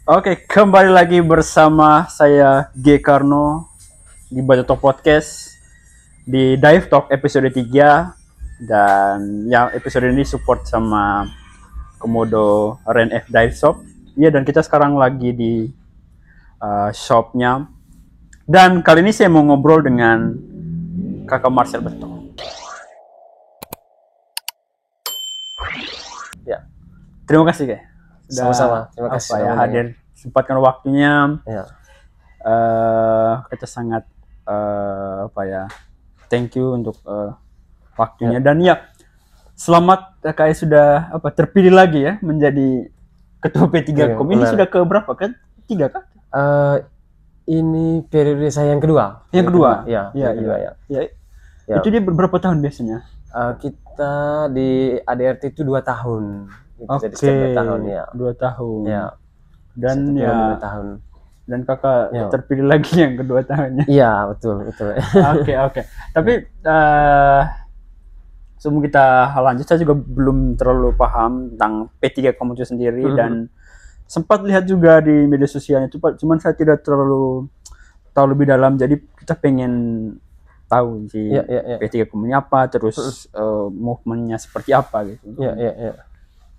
Oke, kembali lagi bersama saya G Karno di Baca Talk Podcast di Dive Talk episode 3 dan ya episode ini support sama Komodo Ren F Dive Shop. Iya, dan kita sekarang lagi di shopnya. Dan kali ini saya mau ngobrol dengan Kakak Marcel Beto. Ya, Terima kasih, Kak. sama-sama. Terima kasih ya, namanya. hadir sempatkan waktunya. Ya, Kita sangat thank you untuk waktunya dan ya selamat KKI sudah terpilih lagi ya menjadi ketua P3 Kom. Ini benar. sudah ke berapa kan? 3 kan? Ini periode saya yang kedua. Yang kedua. Ya, yang kedua ya. Ya. Itu dia berapa tahun biasanya? Kita di ADRT itu 2 tahun. Oke. Jadi setiap 2 tahun ya. 2 tahun. Ya. Dan setiap ya 2 tahun. dan kakak Ya. terpilih lagi yang kedua tahunnya. Iya, betul. Oke. Tapi sebelum kita lanjut, saya juga belum terlalu paham tentang P3 Kom itu sendiri dan sempat lihat juga di media sosialnya itu, cuman saya tidak terlalu tahu lebih dalam. Jadi kita pengen tahu sih Ya. P3 Kom ini apa, terus movementnya seperti apa gitu. Ya.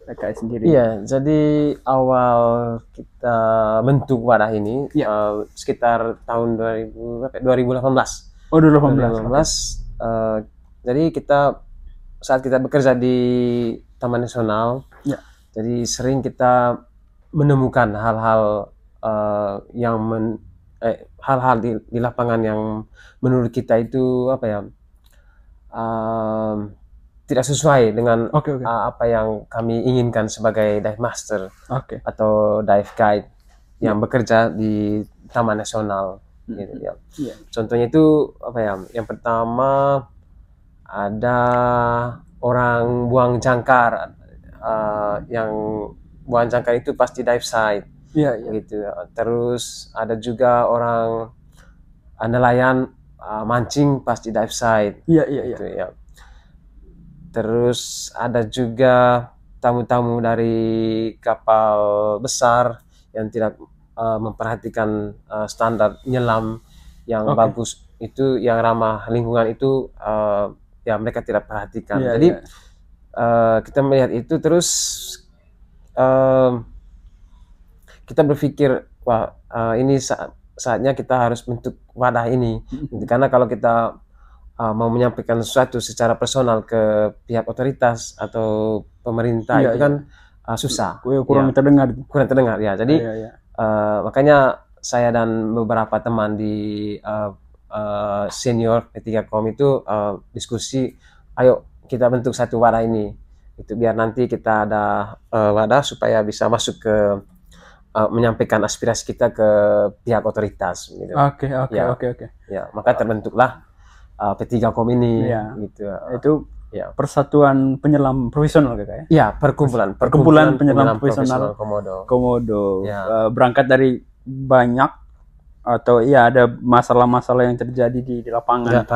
PKS sendiri. Iya, jadi awal kita bentuk wadah ini sekitar tahun 2018. Oh, 2018. Jadi saat kita bekerja di Taman Nasional, jadi sering kita menemukan hal-hal hal-hal di lapangan yang menurut kita itu tidak sesuai dengan apa yang kami inginkan sebagai dive master atau dive guide yang bekerja di Taman Nasional. Gitu ya. Contohnya itu yang pertama ada orang buang jangkar, yang buang jangkar itu pasti dive site. Gitu. Terus ada juga orang nelayan mancing pasti dive site. Gitu, ya. Terus ada juga tamu-tamu dari kapal besar yang tidak memperhatikan standar nyelam yang bagus, itu yang ramah lingkungan itu ya mereka tidak perhatikan. Jadi kita melihat itu, terus kita berpikir wah ini saatnya kita harus bentuk wadah ini. Karena kalau kita mau menyampaikan sesuatu secara personal ke pihak otoritas atau pemerintah itu kan susah, kurang terdengar ya. Jadi makanya saya dan beberapa teman di senior P3 Kom itu diskusi, ayo kita bentuk satu wadah ini, itu biar nanti kita ada wadah supaya bisa masuk ke menyampaikan aspirasi kita ke pihak otoritas gitu. Oke. Ya, maka terbentuklah P3 Kom ini, gitu. Itu Persatuan Penyelam Profesional kayak ya? Perkumpulan penyelam profesional Komodo. Berangkat dari banyak atau ada masalah-masalah yang terjadi di lapangan.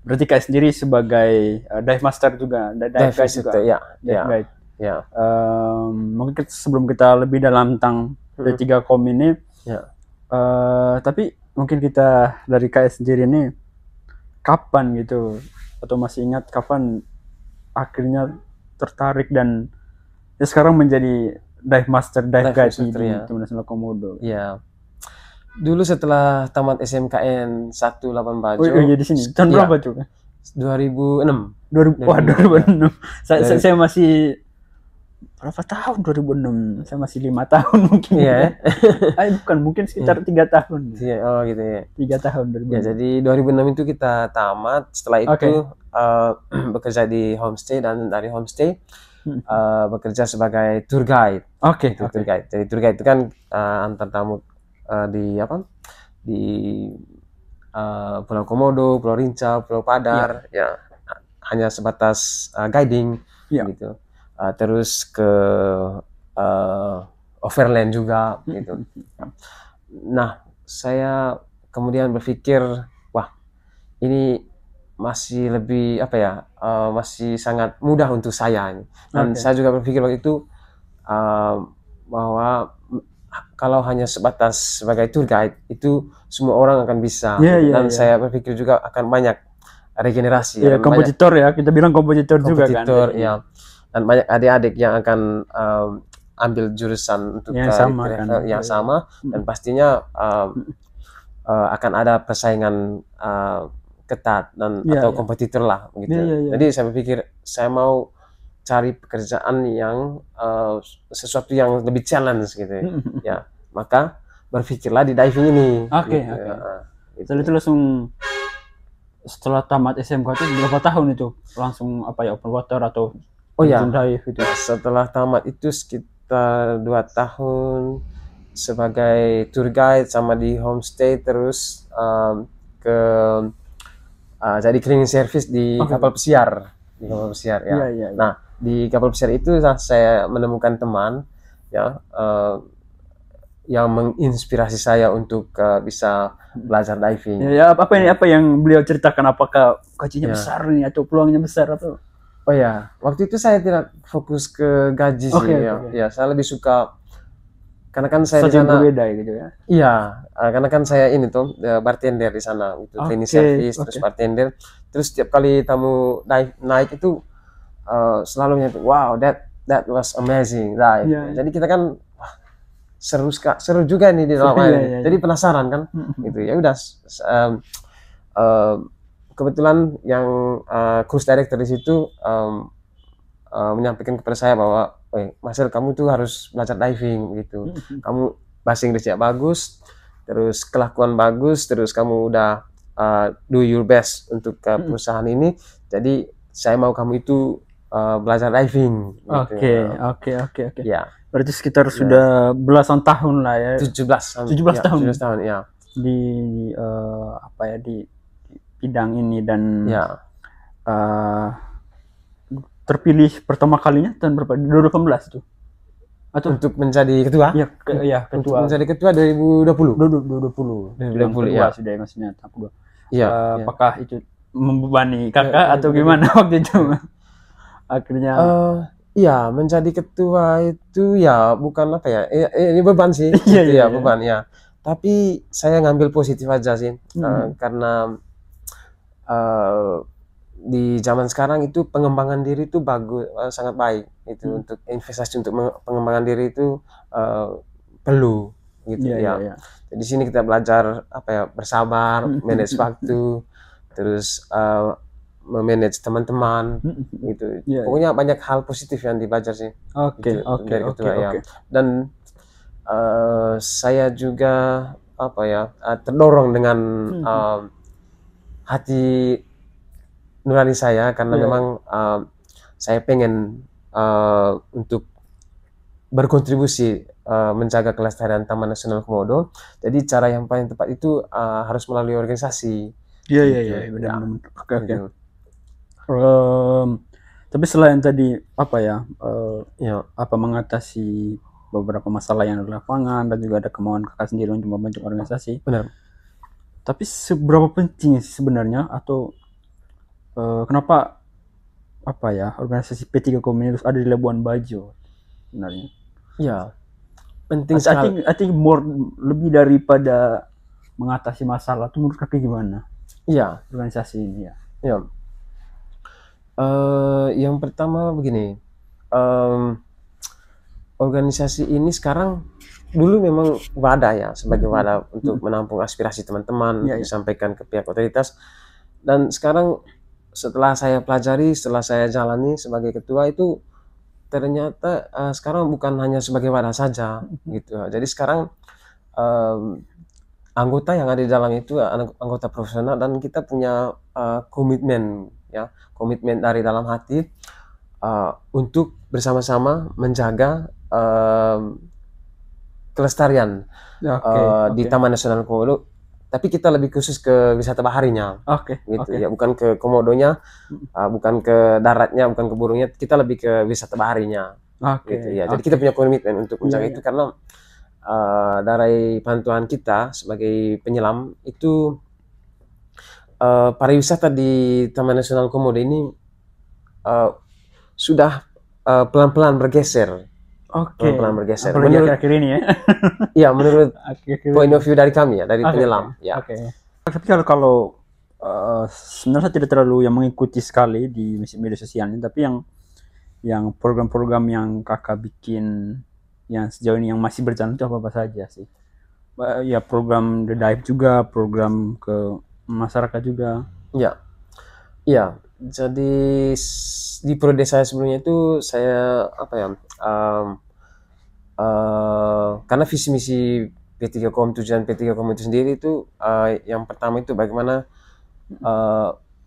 Berarti kayak sendiri sebagai dive master juga, dive guide juga. Dive guide. Mungkin sebelum kita lebih dalam tentang P3 Kom ini, tapi mungkin kita dari KS sendiri ini kapan gitu, atau masih ingat kapan akhirnya tertarik dan sekarang menjadi dive master, dive guide di Taman Nasional Komodo? Ya, dulu setelah tamat SMKN 1 Bajo. Oh iya, di sini. Tahun berapa tuh? 2006. 2006. Saya masih berapa tahun? 2006. Saya masih 5 tahun mungkin. Iya. Bukan, mungkin sekitar 3 tahun. Oh gitu ya. 3 tahun 2006. Ya, jadi 2006 itu kita tamat. Setelah itu bekerja di homestay, dan dari homestay bekerja sebagai tour guide. Tour guide. Jadi tour guide itu kan antar tamu di Pulau Komodo, Pulau Rinca, Pulau Padar, hanya sebatas guiding gitu. Terus ke overland juga gitu. Nah, saya kemudian berpikir, wah ini masih lebih masih sangat mudah untuk saya ini. Dan saya juga berpikir waktu itu bahwa kalau hanya sebatas sebagai tour guide itu semua orang akan bisa, dan saya berpikir juga akan banyak regenerasi. Kompetitor ya, kita bilang kompetitor juga kan. Ya, dan banyak adik-adik yang akan ambil jurusan untuk yang sama, dan pastinya akan ada persaingan ketat dan atau kompetitor lah gitu. Jadi saya berpikir saya mau cari pekerjaan yang sesuatu yang lebih challenge gitu ya. Maka berpikirlah di diving ini. Gitu. Itu langsung setelah tamat SMK itu berapa tahun itu langsung open water atau dive gitu? Setelah tamat itu sekitar 2 tahun sebagai tour guide sama di homestay, terus ke jadi cleaning service di kapal pesiar. Nah, di kapal pesiar itu saya menemukan teman ya yang menginspirasi saya untuk bisa belajar diving. Apa yang beliau ceritakan, apakah gajinya besar nih atau peluangnya besar atau? Waktu itu saya tidak fokus ke gaji sih. Ya, saya lebih suka karena kan saya di sana berbeda gitu ya. Iya, karena kan saya ini tuh bartender di sana gitu, cleaning service terus bartender. Terus setiap kali tamu naik itu selalu nyata, wow, that was amazing dive. Jadi kita kan seru juga nih di dalam air. Jadi penasaran kan, gitu ya udah. Kebetulan yang cruise director di situ menyampaikan kepada saya bahwa, Marcel, kamu tuh harus belajar diving gitu. Kamu bahasa Inggrisnya bagus, terus kelakuan bagus, terus kamu udah do your best untuk perusahaan ini. Jadi saya mau kamu itu belajar diving. Oke. Ya. Berarti sekitar sudah belasan tahun lah ya. 17 tahun. 17 tahun ya. Di di bidang ini dan terpilih pertama kalinya tahun berapa? 2018 itu. Atau untuk menjadi ketua? Ketua. Untuk menjadi ketua 2020. 2020 ya. Sudah maksudnya tahap 2. Apakah itu membebani kakak atau gimana waktu itu? Akhirnya menjadi ketua itu ya bukan apa ya, ini beban sih. Beban ya. Tapi saya ngambil positif aja sih, karena di zaman sekarang itu pengembangan diri itu bagus, sangat baik itu untuk investasi untuk pengembangan diri itu perlu gitu ya. Jadi di sini kita belajar bersabar, manage waktu, terus memanage teman-teman gitu. Pokoknya banyak hal positif yang dibaca sih. Oke. Dan saya juga terdorong dengan hati nurani saya karena memang saya pengen untuk berkontribusi menjaga kelestarian Taman Nasional Komodo. Jadi cara yang paling tepat itu harus melalui organisasi. Iya, benar. Oke. Tapi selain tadi mengatasi beberapa masalah yang ada di lapangan dan juga ada kemauan kakak sendiri untuk membentuk organisasi. Benar. Tapi seberapa penting sih sebenarnya, atau kenapa organisasi P3 Komunitas ada di Labuan Bajo sebenarnya? Ya, penting sekali. I think more lebih daripada mengatasi masalah itu, menurut kakak gimana? Iya, organisasi ini ya. Yang pertama begini, organisasi ini sekarang dulu memang wadah ya, sebagai wadah untuk menampung aspirasi teman-teman, disampaikan ke pihak otoritas. Dan sekarang setelah saya pelajari, setelah saya jalani sebagai ketua itu ternyata sekarang bukan hanya sebagai wadah saja gitu. Jadi sekarang anggota yang ada di dalam itu anggota profesional, dan kita punya komitmen dari dalam hati untuk bersama-sama menjaga kelestarian di Taman Nasional Komodo. Tapi kita lebih khusus ke wisata baharinya, ya, bukan ke komodonya, bukan ke daratnya, bukan ke burungnya, kita lebih ke wisata baharinya. Gitu ya. Jadi kita punya komitmen untuk menjaga itu, karena dari bantuan kita sebagai penyelam itu pariwisata di Taman Nasional Komodo ini sudah pelan-pelan bergeser pelan-pelan bergeser. Apalagi akhir-akhir ini ya. Iya, menurut point of view dari kami ya, dari penyelam. Ya. Tapi kalau sebenarnya saya tidak terlalu yang mengikuti sekali di media sosialnya, tapi yang program-program yang kakak bikin yang sejauh ini yang masih berjalan itu apa saja sih? Ya program The Dive juga, program ke masyarakat juga. Iya. Jadi di prode saya sebelumnya itu saya karena visi misi P3Com, tujuan P3Com itu sendiri itu yang pertama itu bagaimana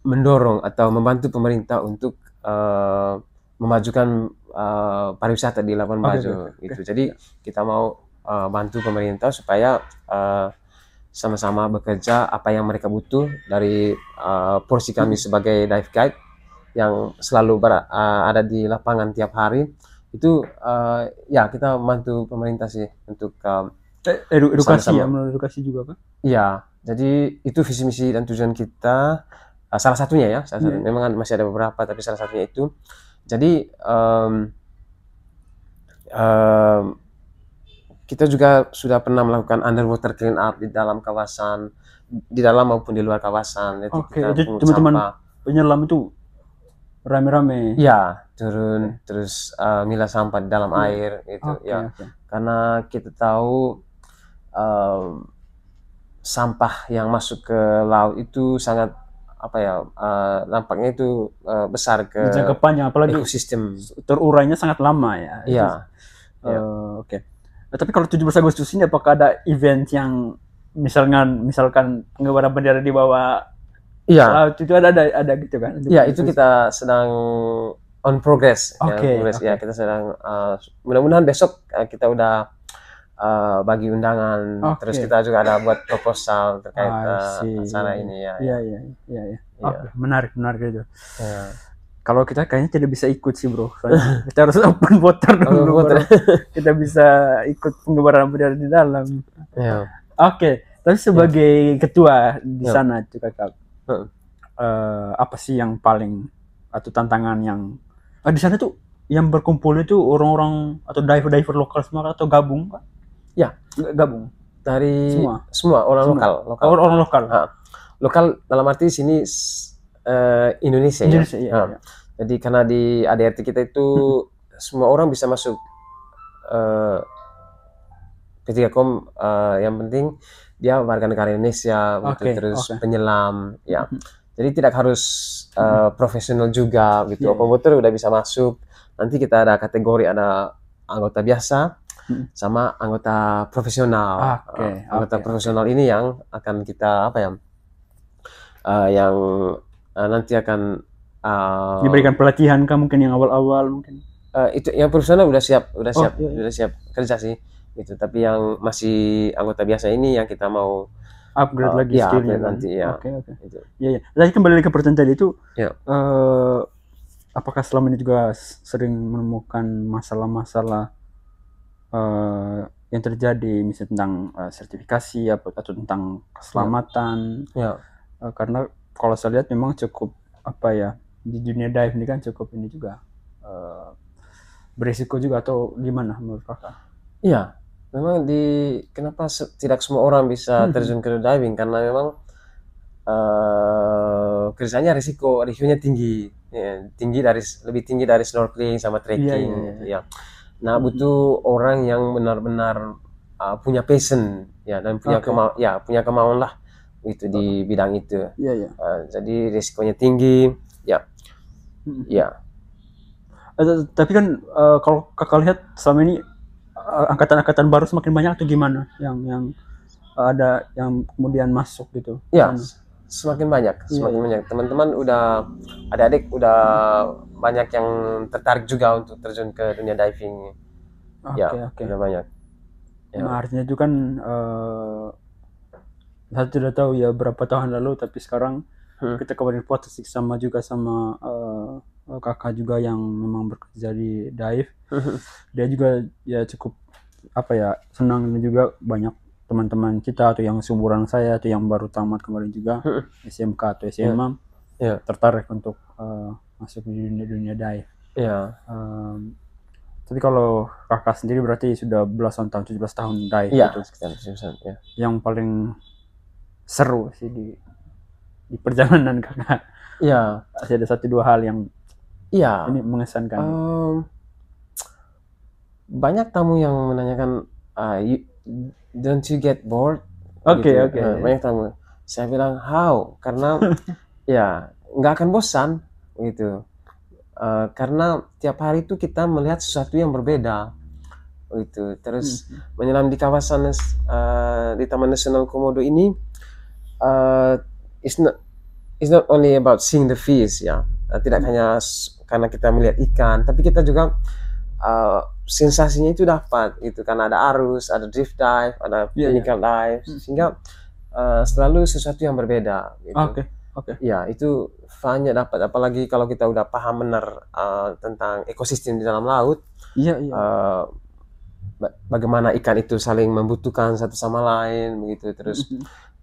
mendorong atau membantu pemerintah untuk memajukan pariwisata di Labuan Bajo gitu. Jadi kita mau bantu pemerintah supaya sama-sama bekerja apa yang mereka butuh dari porsi kami sebagai dive guide yang selalu ada di lapangan tiap hari itu ya kita membantu pemerintah sih untuk edukasi ya, menurut edukasi juga kan? Iya, jadi itu visi misi dan tujuan kita salah satunya ya, memang masih ada beberapa tapi salah satunya itu. Jadi kita juga sudah pernah melakukan underwater clean up di dalam kawasan, di dalam maupun di luar kawasan. Jadi teman-teman penyelam itu rame-rame. Ya, turun terus milah sampah di dalam air itu Karena kita tahu sampah yang masuk ke laut itu sangat nampaknya itu besar ke jangka panjang, apalagi ekosistem terurainya sangat lama ya. Iya. Tapi kalau 17 Agustus ini apakah ada event yang misalkan pengibaran bendera di bawah laut itu ada gitu kan? Iya, itu kita sedang on progress. Kita sedang mudah-mudahan besok kita udah bagi undangan, terus kita juga ada buat proposal terkait acara ini ya. Iya. Menarik itu. Kalau kita kayaknya tidak bisa ikut sih bro, soalnya kita harus open voter dulu baru kita bisa ikut pengibaran bendera di dalam. Tapi sebagai ketua di sana itu kakak, apa sih yang paling atau tantangan yang di sana tuh yang berkumpul itu orang-orang atau diver lokal semua atau gabung Pak? Ya, gabung dari semua orang lokal. Orang lokal. Lokal dalam arti sini Indonesia ya. Jadi karena di ADRT kita itu semua orang bisa masuk P3Com, yang penting dia warga negara Indonesia, terus penyelam ya. Jadi tidak harus profesional juga gitu. Open water udah bisa masuk. Nanti kita ada kategori, ada anggota biasa sama anggota profesional. Anggota profesional ini yang akan kita yang nanti akan diberikan pelatihan kan mungkin yang awal-awal mungkin. Itu yang profesional udah siap kerja sih gitu. Tapi yang masih anggota biasa ini yang kita mau upgrade lagi skillnya nanti ya. Gitu. Iya. Lagi kembali ke pertanyaan tadi itu, apakah selama ini juga sering menemukan masalah-masalah yang terjadi misalnya tentang sertifikasi atau tentang keselamatan? Karena kalau saya lihat memang cukup di dunia dive ini kan cukup ini juga berisiko juga, atau gimana menurut kakak? Iya. Memang kenapa tidak semua orang bisa terjun ke diving, karena memang kerjanya risikonya tinggi, lebih tinggi dari snorkeling sama trekking. Nah, butuh orang yang benar-benar punya passion dan punya kemauan lah gitu di bidang itu. Jadi risikonya tinggi. Tapi kan kalau kakak lihat selama ini angkatan-angkatan baru semakin banyak atau gimana yang ada yang kemudian masuk gitu? Semakin banyak. Teman-teman adik-adik udah banyak yang tertarik juga untuk terjun ke dunia diving. Udah banyak. Nah, artinya itu kan saya tidak tahu ya berapa tahun lalu, tapi sekarang kita kemarin podcast sama kakak juga yang memang bekerja di dive. Dia juga ya cukup senang, dan juga banyak teman-teman kita atau yang seumuran saya atau yang baru tamat kemarin juga SMK atau SMA tertarik untuk masuk di dunia dive. Tapi kalau kakak sendiri berarti sudah belasan tahun, 17 tahun dive gitu. Sekitar 17 ya. Yang paling seru sih di perjalanan kakak. Iya. Masih ada 1-2 hal yang ini mengesankan. Banyak tamu yang menanyakan, don't you get bored? Oke. Banyak tamu. Saya bilang how? Karena ya nggak akan bosan gitu. Karena tiap hari itu kita melihat sesuatu yang berbeda gitu. Terus menyelam di kawasan di Taman Nasional Komodo ini it's not only about seeing the fish ya. Tidak hanya karena kita melihat ikan, tapi kita juga sensasinya itu dapat gitu, karena ada arus, ada drift dive, ada clinical dive, sehingga selalu sesuatu yang berbeda gitu. Ya, itu fun-nya dapat, apalagi kalau kita udah paham benar tentang ekosistem di dalam laut. Bagaimana ikan itu saling membutuhkan satu sama lain begitu, terus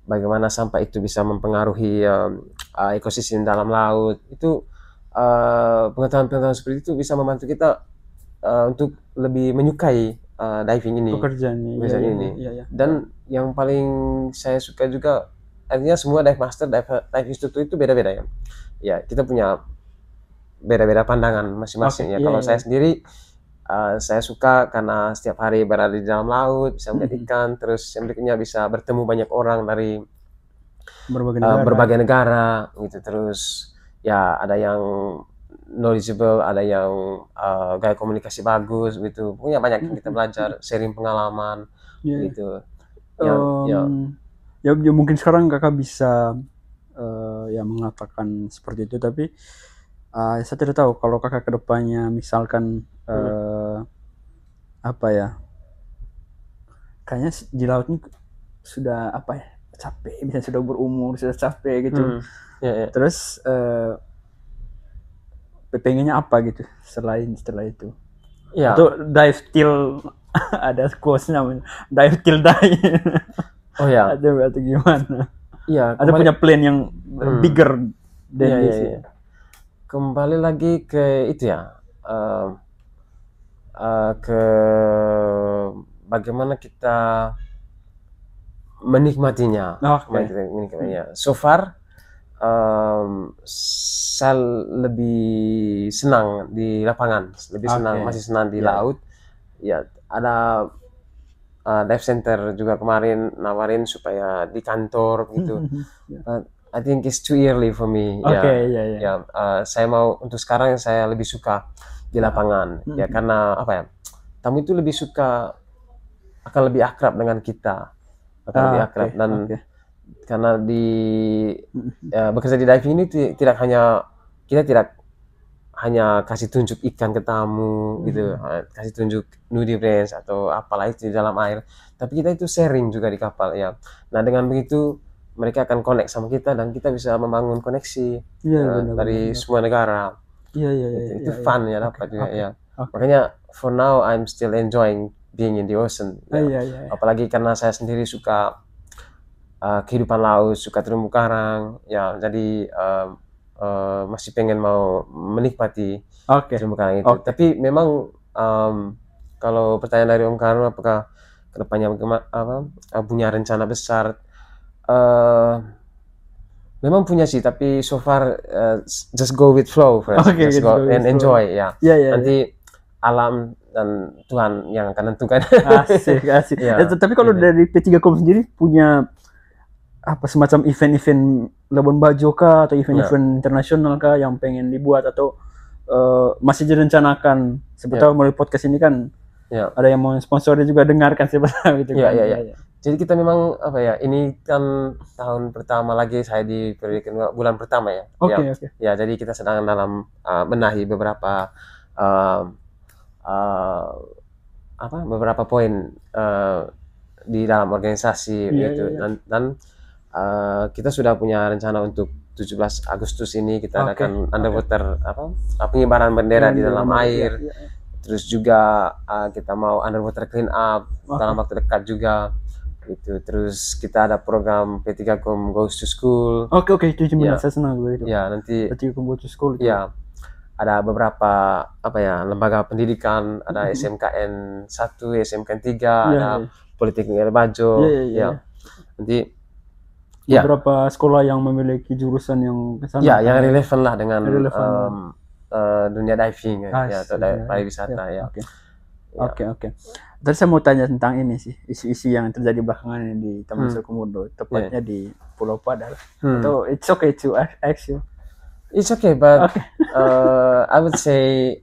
bagaimana sampah itu bisa mempengaruhi ekosistem dalam laut. Itu pengetahuan-pengetahuan seperti itu bisa membantu kita untuk lebih menyukai diving ini, pekerjaan ini. Dan yang paling saya suka juga, artinya semua dive master, dive instructor itu beda-beda ya. Ya, kita punya beda-beda pandangan masing-masing ya. Kalau saya sendiri, saya suka karena setiap hari berada di dalam laut, bisa melihat ikan, terus yang berikutnya bisa bertemu banyak orang dari berbagai negara gitu. Terus ya ada yang knowledgeable, ada yang gaya komunikasi bagus gitu. Punya banyak yang kita belajar, sharing pengalaman gitu. Ya mungkin sekarang kakak bisa ya mengatakan seperti itu, tapi saya tidak tahu kalau kakak kedepannya misalkan apa ya, kayaknya di laut ini sudah apa ya, capek, misalnya sudah berumur, sudah capek gitu. Terus pengennya apa gitu setelah itu? Atau dive till ada quotes namanya dive till die. Atau gimana? Ada punya plan yang bigger dari this. Kembali lagi ke itu ya, ke bagaimana kita menikmatinya. So far saya lebih senang di lapangan, masih senang di laut. Ya, ada dive center juga kemarin nawarin supaya di kantor gitu. I think it's too early for me. Saya mau untuk sekarang, saya lebih suka di lapangan. Ya, karena apa ya, tamu itu lebih suka, akan lebih akrab dengan kita, lebih akrab. Dan karena bekerja di diving ini tidak hanya kasih tunjuk ikan ke tamu gitu, kasih tunjuk nudibranch atau apalah itu di dalam air, tapi kita itu sharing juga di kapal ya. Nah, dengan begitu mereka akan connect sama kita dan kita bisa membangun koneksi dari semua negara. Itu fun ya, dapat juga ya. Makanya for now I'm still enjoying being in the ocean. Apalagi karena saya sendiri suka kehidupan laut, suka terumbu karang ya, jadi masih pengen mau menikmati terumbu karang itu. Tapi memang kalau pertanyaan dari Om Karno, apakah kedepannya punya rencana besar? Memang punya sih, tapi so far just go with flow first. Just go and enjoy ya. Nanti alam dan Tuhan yang akan tentukan. Asik. Tapi kalau dari P3Com sendiri punya apa, semacam event-event Labuan Bajo kah, atau event-event internasional kah yang pengen dibuat, atau masih direncanakan? Siapa tahu melalui podcast ini kan ada yang mau sponsori juga, dengarkan siapa tahu gitu kan. Jadi kita memang apa ya, ini kan tahun pertama lagi saya di periode bulan pertama ya. Ya, jadi kita sedang dalam benahi beberapa beberapa poin di dalam organisasi gitu. Dan kita sudah punya rencana untuk 17 Agustus ini kita adakan underwater pengibaran bendera di dalam air. Terus juga kita mau underwater clean up dalam waktu dekat juga gitu. Terus kita ada program P3Com Goes to School. Itu cuma saya senang gitu. Ya, nanti P3Com Goes to School. Ya. ada beberapa lembaga pendidikan, ada SMKN 1, SMKN 3, ada Politeknik Air Bajo, nanti beberapa sekolah yang memiliki jurusan yang kesana, yang relevan lah dengan dunia diving atau pariwisata. Oke. Terus saya mau tanya tentang ini sih, isu-isu yang terjadi belakangan ini di Taman Nasional Komodo, tepatnya di Pulau Padar. So it's okay to ask you. It's okay, but I would say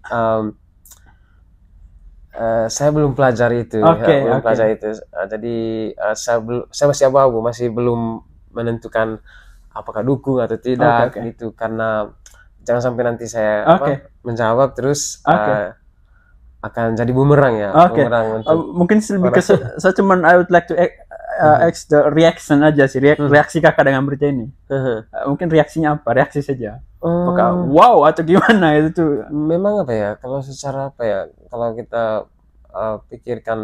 saya belum pelajari itu. Jadi saya masih abu-abu, masih belum menentukan apakah dukung atau tidak gitu, karena jangan sampai nanti saya menjawab terus akan jadi bumerang ya. Bumerang untuk mungkin lebih ke saya cuman I would like to ask the reaction aja sih, reaksi kakak dengan berita ini. Mungkin reaksinya apa? Reaksi saja. Apakah wow atau gimana itu tuh? Memang kalau secara kalau kita pikirkan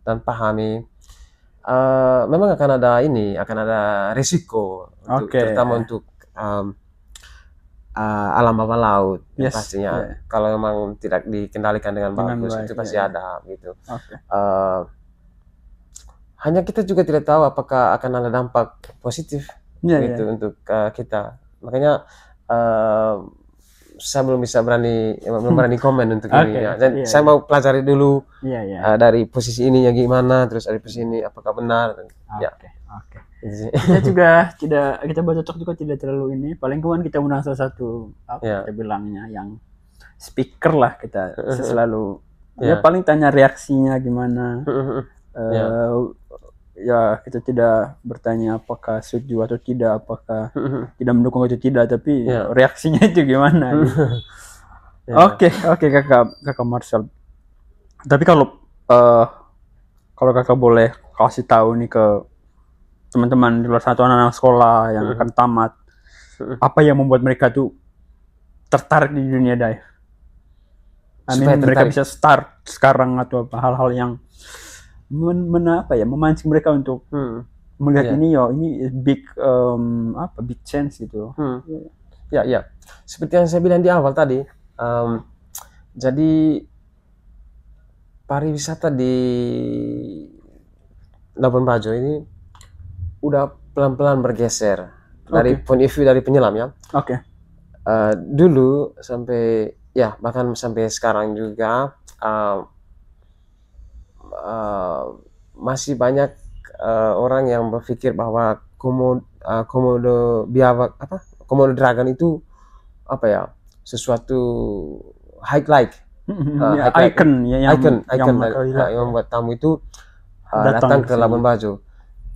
dan pahami, memang akan ada risiko terutama untuk alam bawah laut pastinya. Kalau memang tidak dikendalikan dengan bagus itu pasti ada gitu. Hanya kita juga tidak tahu apakah akan ada dampak positif untuk kita. Makanya saya belum berani komen untuk ini. Dan saya mau pelajari dulu dari posisi ininya gimana, terus dari posisi ini apakah benar. Kita juga kita bercocok juga tidak terlalu ini. Paling kemudian kita undang salah satu kita bilangnya yang speaker lah, kita selalu paling tanya reaksinya gimana. Kita tidak bertanya apakah setuju atau tidak, apakah tidak mendukung atau tidak, tapi reaksinya itu gimana. Oke, kakak Marcel. Tapi kalau kakak boleh kasih tahu nih ke teman-teman di luar sana, anak-anak sekolah yang akan tamat, apa yang membuat mereka tuh tertarik di dunia dive? Mereka bisa start sekarang atau apa hal-hal yang memancing mereka untuk melihat ini big big chance gitu. Seperti yang saya bilang di awal tadi, jadi pariwisata di Labuan Bajo ini udah pelan-pelan bergeser dari point of view dari penyelam ya. Dulu sampai bahkan sampai sekarang juga masih banyak orang yang berpikir bahwa Komodo biawak Komodo dragon itu sesuatu highlight icon yang membuat tamu itu datang ke Labuan Bajo.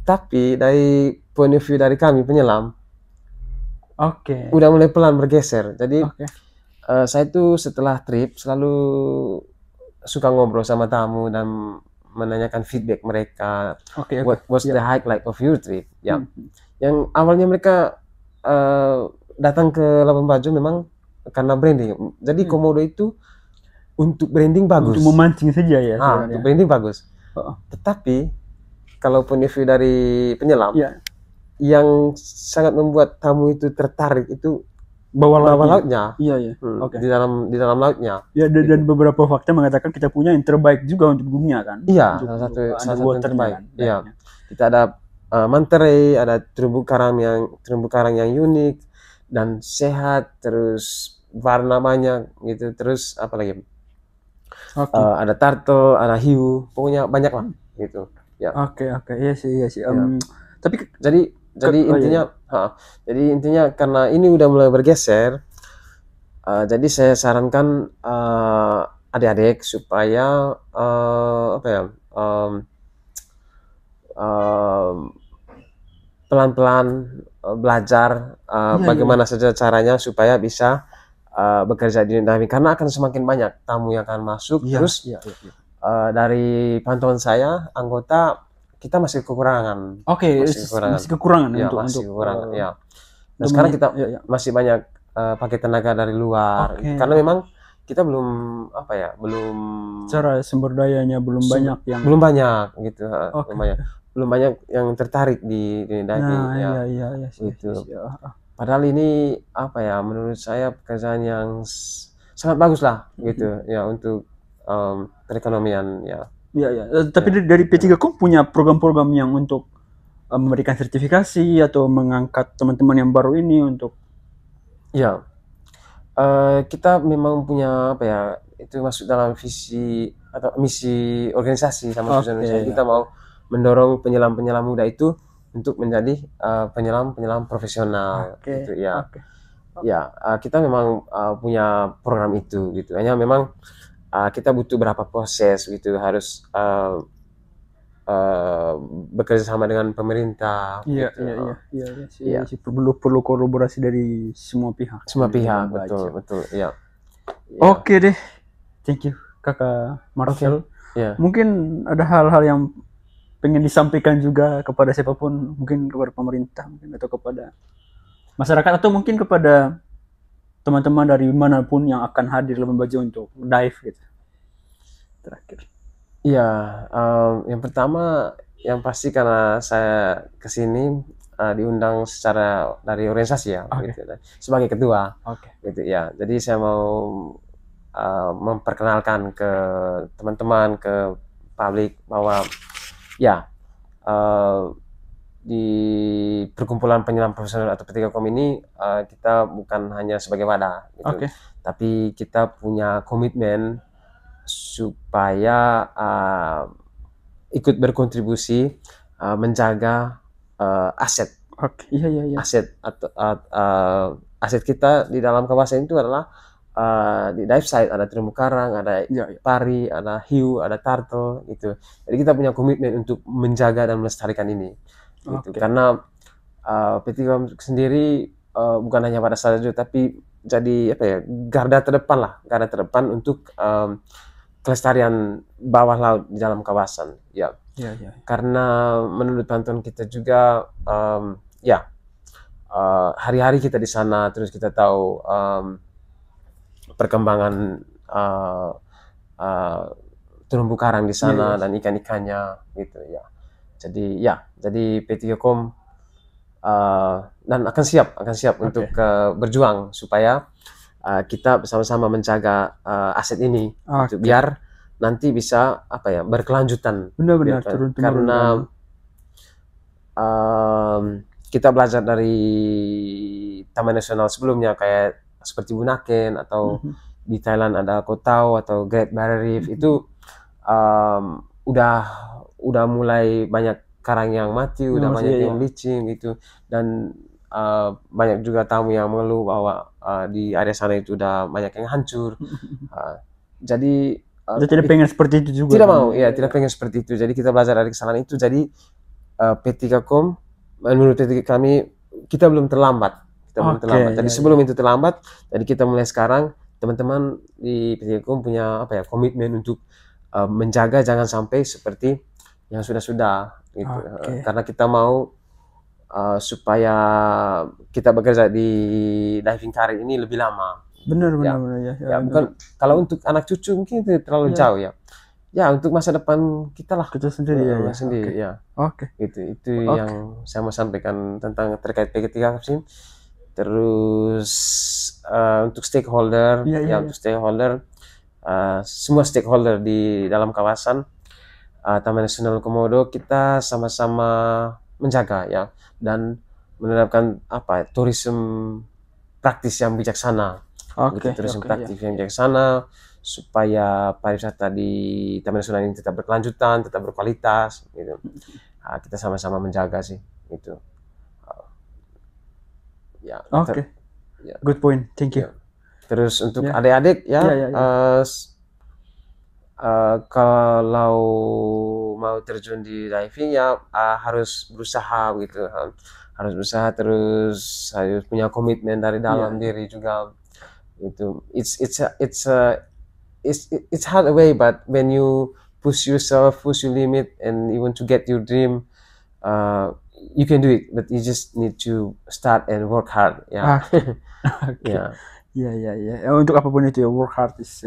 Tapi dari point of view dari kami penyelam udah mulai pelan bergeser. Jadi saya tuh setelah trip selalu suka ngobrol sama tamu dan menanyakan feedback mereka. What was the highlight of your trip? Yang awalnya mereka datang ke Labuan Bajo memang karena branding. Jadi Komodo itu untuk branding bagus. Untuk memancing saja ya. Untuk branding bagus. Tetapi kalau point of view dari penyelam, yang sangat membuat tamu itu tertarik itu bawah lautnya. Di dalam lautnya. Dan beberapa fakta mengatakan kita punya yang terbaik juga untuk dunia kan. Salah satu yang terbaik. Kita ada Manterei, ada terumbu karang yang unik dan sehat, terus warna banyak gitu, terus apa lagi? Ada turtle, ada hiu, pokoknya banyak lah gitu. Iya sih. Tapi jadi intinya karena ini udah mulai bergeser, jadi saya sarankan adik-adik supaya pelan-pelan belajar bagaimana saja caranya supaya bisa bekerja di diving, karena akan semakin banyak tamu yang akan masuk. Dari pantauan saya, anggota kita masih kekurangan. Masih kekurangan Dan sekarang kita masih banyak pakai tenaga dari luar, karena memang kita belum cara sumber dayanya belum banyak gitu. Belum banyak yang tertarik di diving. Iya. Gitu. Padahal ini apa ya, menurut saya pekerjaan yang sangat bagus lah gitu ya untuk perekonomian ya. Iya, iya. Tapi dari P3Com punya program-program yang untuk memberikan sertifikasi atau mengangkat teman-teman yang baru ini untuk ya. Kita memang punya apa ya, itu masuk dalam visi atau misi organisasi sama tujuan organisasi. Kita mau mendorong penyelam-penyelam muda itu untuk menjadi penyelam-penyelam profesional gitu ya. Ya, kita memang punya program itu gitu. Hanya memang kita butuh berapa proses gitu, harus bekerja sama dengan pemerintah. Iya, gitu. Iya. Perlu kolaborasi dari semua pihak. Semua pihak, betul, ya. Oke deh, thank you Kakak Marcel. Mungkin ada hal-hal yang pengen disampaikan juga kepada siapapun, mungkin kepada pemerintah, mungkin atau kepada masyarakat, atau mungkin kepada teman-teman dari manapun yang akan hadir dalam baju untuk dive gitu. Terakhir. Iya, yang pertama yang pasti karena saya kesini diundang secara dari organisasi ya, gitu, sebagai ketua, gitu ya. Jadi saya mau memperkenalkan ke teman-teman, ke publik bahwa ya di perkumpulan penyelam profesional atau P3Com ini kita bukan hanya sebagai wadah, gitu, tapi kita punya komitmen supaya ikut berkontribusi menjaga aset. Aset atau aset kita di dalam kawasan itu adalah di dive site ada terumbu karang, ada pari, ada hiu, ada turtle gitu. Jadi kita punya komitmen untuk menjaga dan melestarikan ini. Gitu. Karena P3Com sendiri bukan hanya pada saat itu, tapi jadi apa ya, garda terdepan untuk kelestarian bawah laut di dalam kawasan. Ya. Karena menurut pantauan kita juga hari-hari kita di sana, terus kita tahu perkembangan terumbu karang di sana dan ikan-ikannya gitu ya. Jadi P3Com dan akan siap untuk berjuang supaya kita bersama-sama menjaga aset ini untuk biar nanti bisa apa ya, berkelanjutan. Benar-benar turun-temurun. Karena kita belajar dari taman nasional sebelumnya kayak seperti Bunaken atau di Thailand ada Koh Tao atau Great Barrier Reef, itu udah mulai banyak karang yang mati, udah banyak yang bleaching gitu, dan banyak juga tamu yang mengeluh bahwa di area sana itu udah banyak yang hancur. Jadi kita tidak pengen seperti itu juga. Tidak pengen seperti itu. Jadi kita belajar dari kesalahan itu. Jadi P3Com, menurut kami kita belum terlambat. Jadi sebelum itu terlambat, jadi kita mulai sekarang, teman-teman di P3Com punya apa ya, komitmen untuk menjaga jangan sampai seperti yang sudah-sudah gitu. Karena kita mau supaya kita bekerja di diving karir ini lebih lama. Benar. Bukan kalau untuk anak cucu mungkin itu terlalu jauh ya. Ya, untuk masa depan kita lah. Kita sendiri Itu yang saya mau sampaikan tentang terkait P3Com sih. Terus untuk stakeholder, untuk stakeholder, semua stakeholder di dalam kawasan Taman Nasional Komodo, kita sama-sama menjaga ya, dan menerapkan apa, tourism praktis yang bijaksana. Praktis yang bijaksana supaya pariwisata di Taman Nasional ini tetap berkelanjutan, tetap berkualitas gitu. Kita sama-sama menjaga sih itu. Good point, thank you. Terus untuk adik-adik kalau mau terjun di diving ya harus berusaha gitu, harus berusaha, terus harus punya komitmen dari dalam diri juga. Itu it's hard way, but when you push yourself, push your limit, and you want to get your dream, you can do it, but you just need to start and work hard. Untuk apapun itu ya, work hard is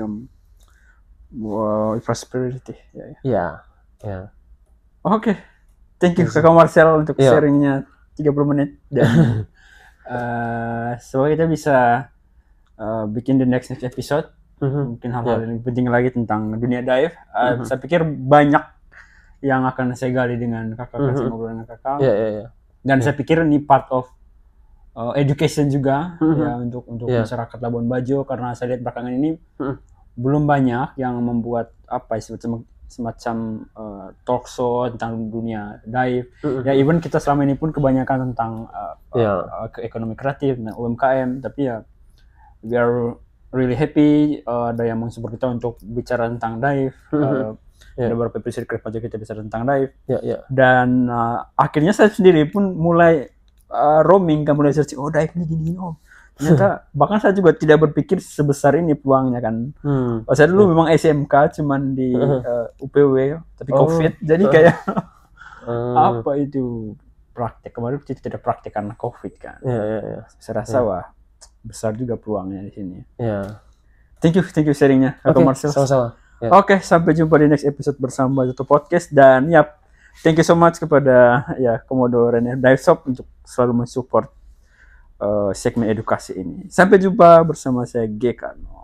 prosperity. Thank you Kakak Marcel untuk sharingnya 30 menit dan semoga kita bisa bikin the next episode. Mungkin hal-hal yang penting lagi tentang dunia dive. Saya pikir banyak yang akan saya gali dengan kakak, saya ngobrol dengan kakak. Dan saya pikir ini part of education juga ya untuk masyarakat Labuan Bajo, karena saya lihat belakangan ini belum banyak yang membuat apa semacam talk show tentang dunia dive. Ya even kita selama ini pun kebanyakan tentang ekonomi kreatif dan UMKM, tapi ya we are really happy ada yang mensupport kita untuk bicara tentang dive. Ada beberapa episode ke depan kita bicara tentang dive. Dan akhirnya saya sendiri pun mulai roaming, mulai searching, oh dive ini gini, oh ternyata bahkan saya juga tidak berpikir sebesar ini peluangnya kan. Saya dulu memang SMK cuman di UPW tapi COVID, jadi kayak apa itu praktek, kemarin kita tidak praktek karena COVID kan. Saya rasa wah besar juga peluangnya di sini. Thank you sharingnya, Kak Marcel. Sama-sama. Oke, sampai jumpa di next episode bersama Bajau Podcast, dan thank you so much kepada Komodo Rainier Dive Shop untuk selalu mensupport segmen edukasi ini. Sampai jumpa bersama saya Gekano.